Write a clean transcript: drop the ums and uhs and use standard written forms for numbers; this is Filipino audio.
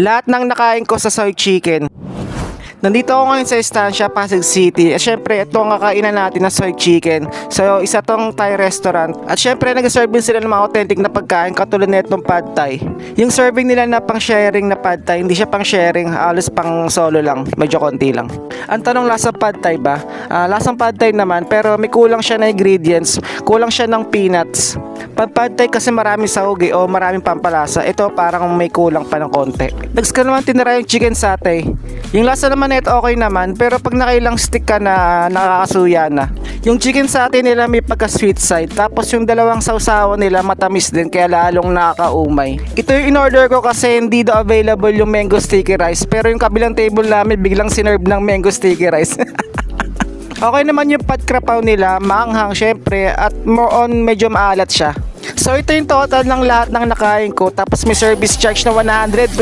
Lahat ng nakain ko sa Soy Chicken. Nandito ako ngayon sa Estancia, Pasig City. At syempre, ito ang kakainan natin na Soy Chicken. So, isa tong Thai restaurant. At syempre, nag-serve din sila ng mga authentic na pagkain katulad na itong Pad Thai. Yung serving nila na pang sharing na Pad Thai, hindi siya pang sharing, halos pang solo lang, medyo konti lang. Ang tanong, lasa Pad Thai ba? Lasang Pad Thai naman, pero may kulang siya na ingredients, kulang siya ng peanuts. Pag Pad Thai kasi maraming sahog o maraming pampalasa, ito parang may kulang pa ng konti. Next ko naman tinira yung chicken satay. Yung lasa naman ito okay naman, pero pag nakailang stick ka na, nakakasuya na. Yung chicken satay nila may pagka sweet side, tapos yung dalawang sausawan nila matamis din, kaya lalong nakakaumay. Ito yung in-order ko kasi hindi daw available yung mango sticky rice, pero yung kabilang table namin biglang sinerve ng mango sticky rice. Okay naman yung pad krapaw nila, maanghang syempre, at more on medyo maalat siya. So ito yung total ng lahat ng nakain ko, tapos may service charge na 120